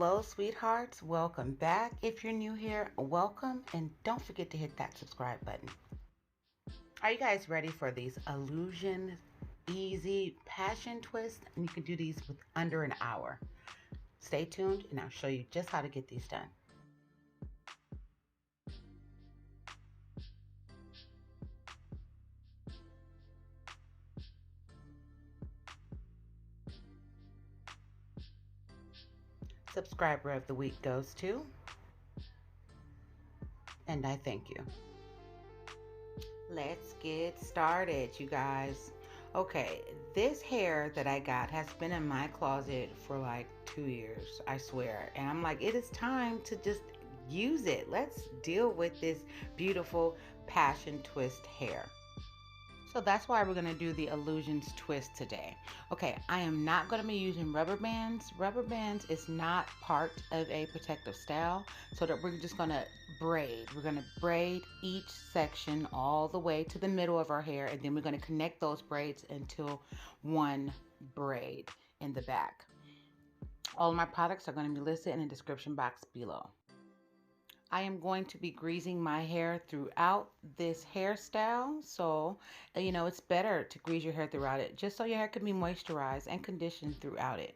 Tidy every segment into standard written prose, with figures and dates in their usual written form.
Hello, sweethearts. Welcome back. If you're new here, welcome, and don't forget to hit that subscribe button. Are you guys ready for these illusion, easy passion twists? And you can do these with under an hour. Stay tuned, and I'll show you just how to get these done. Subscriber of the week goes to, and I thank you. Let's get started, you guys. Okay, this hair that I got has been in my closet for like 2 years, I swear. And I'm like, it is time to just use it. Let's deal with this beautiful passion twist hair. So that's why we're going to do the illusions twist today. Okay, I am not going to be using rubber bands. Rubber bands is not part of a protective style, so that we're just going to braid. We're going to braid each section all the way to the middle of our hair, and then we're going to connect those braids into one braid in the back. All of my products are going to be listed in the description box below. I am going to be greasing my hair throughout this hairstyle. So, it's better to grease your hair throughout it, just so your hair can be moisturized and conditioned throughout it.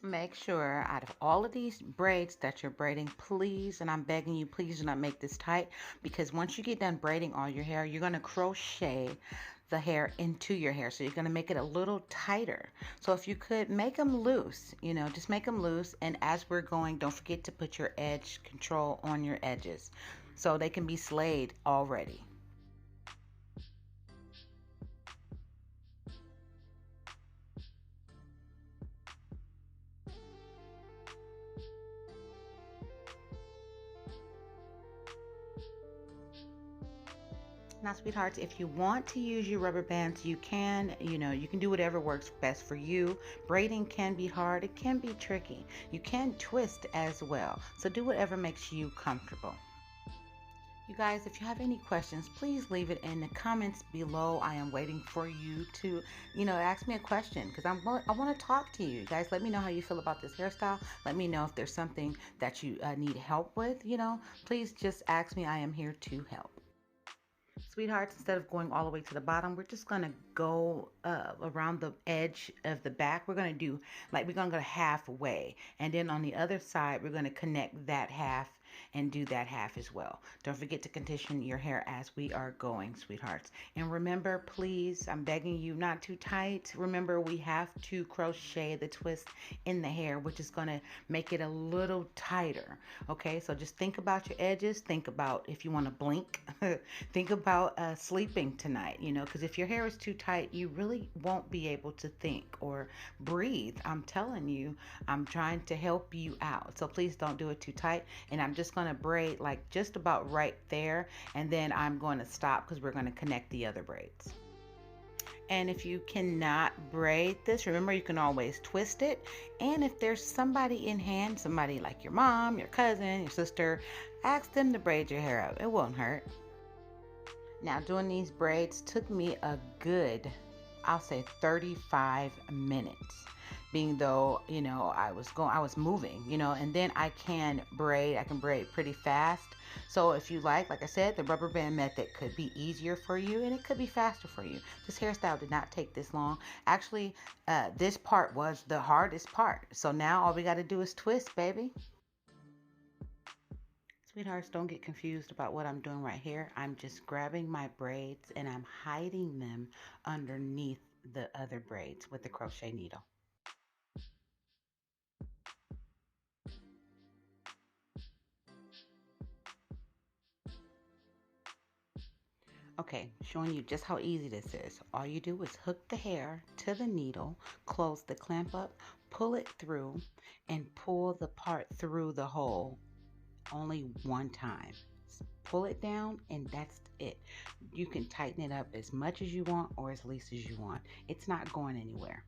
Make sure out of all of these braids that you're braiding, please, and I'm begging you, please do not make this tight, because once you get done braiding all your hair, you're going to crochet the hair into your hair. So you're going to make it a little tighter. So if you could make them loose, just make them loose. And as we're going, don't forget to put your edge control on your edges so they can be slayed already. Now, sweethearts, if you want to use your rubber bands, you can, you can do whatever works best for you. Braiding can be hard. It can be tricky. You can twist as well. So do whatever makes you comfortable. You guys, if you have any questions, please leave it in the comments below. I am waiting for you to, ask me a question, because I want to talk to you. You guys, let me know how you feel about this hairstyle. Let me know if there's something that you need help with, Please just ask me. I am here to help. Sweethearts, instead of going all the way to the bottom, we're just going to go around the edge of the back. We're going to do, we're going to go halfway. And then on the other side, we're going to connect that half and do that half as well. Don't forget to condition your hair as we are going, sweethearts. And remember, please, I'm begging you, not too tight. Remember, we have to crochet the twist in the hair, which is going to make it a little tighter. Okay, so just think about your edges. Think about if you want to blink. Think about sleeping tonight, because if your hair is too tight, you really won't be able to think or breathe. I'm telling you, I'm trying to help you out. So please don't do it too tight. And I'm just going to braid like just about right there, and then I'm going to stop because we're going to connect the other braids. And if you cannot braid this, remember, you can always twist it. And if there's somebody in hand, somebody like your mom, your cousin, your sister, ask them to braid your hair up. It won't hurt. Now, doing these braids took me a good, I'll say 35 minutes. Being though, I was moving, and then I can braid pretty fast. So if you like I said, the rubber band method could be easier for you, and it could be faster for you. This hairstyle did not take this long. Actually, this part was the hardest part. So now all we got to do is twist, baby. Sweethearts, don't get confused about what I'm doing right here. I'm just grabbing my braids and I'm hiding them underneath the other braids with the crochet needle. Okay, showing you just how easy this is. All you do is hook the hair to the needle, close the clamp up, pull it through, and pull the part through the hole only one time. Pull it down, and that's it. You can tighten it up as much as you want or as least as you want. It's not going anywhere.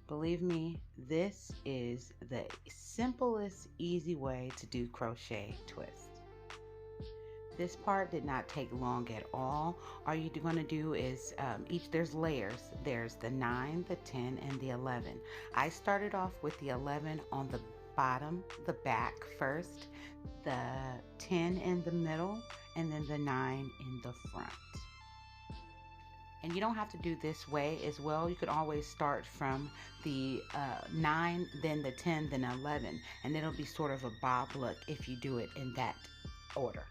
Believe me, this is the simplest, easy way to do crochet twists. This part did not take long at all. All you're going to do is there's layers. There's the 9, the 10, and the 11. I started off with the 11 on the bottom, the back first, the 10 in the middle, and then the 9 in the front. And you don't have to do this way as well. You could always start from the 9, then the 10, then 11, and it'll be sort of a bob look if you do it in that order.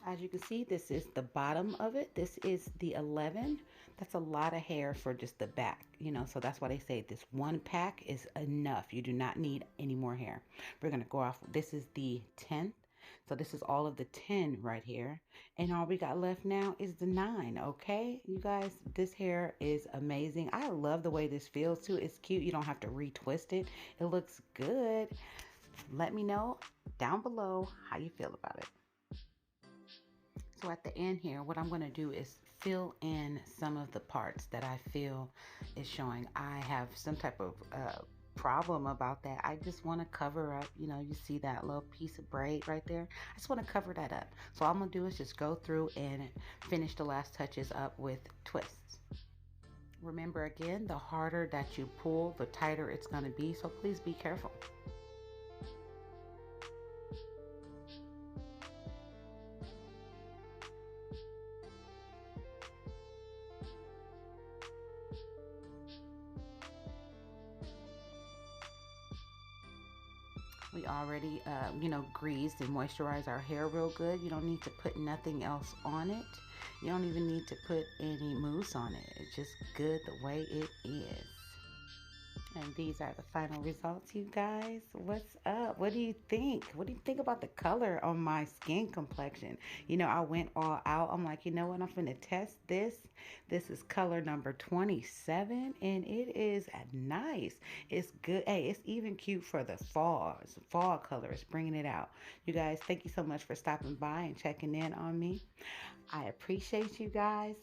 As you can see, this is the bottom of it. This is the 11. That's a lot of hair for just the back, so that's why they say this one pack is enough. You do not need any more hair. We're gonna go off, this is the 10th. So this is all of the 10 right here. And all we got left now is the 9, okay? You guys, this hair is amazing. I love the way this feels too. It's cute. You don't have to retwist it. It looks good. Let me know down below how you feel about it. So at the end here, what I'm going to do is fill in some of the parts that I feel is showing. I have some type of problem about that. I just want to cover up, you see that little piece of braid right there. I just want to cover that up. So all I'm going to do is just go through and finish the last touches up with twists. Remember again, the harder that you pull, the tighter it's going to be. So please be careful. We already, greased and moisturized our hair real good. You don't need to put nothing else on it. You don't even need to put any mousse on it. It's just good the way it is. And these are the final results, you guys. What's up? What do you think? What do you think about the color on my skin complexion? I went all out. I'm like, you know what? I'm finna test this. This is color number 27, and it is nice. It's good. Hey, it's even cute for the fall. It's fall color. It's bringing it out. You guys, thank you so much for stopping by and checking in on me. I appreciate you guys.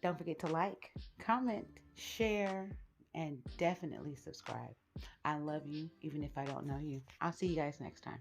Don't forget to like, comment, share, and definitely subscribe. I love you, even if I don't know you. I'll see you guys next time.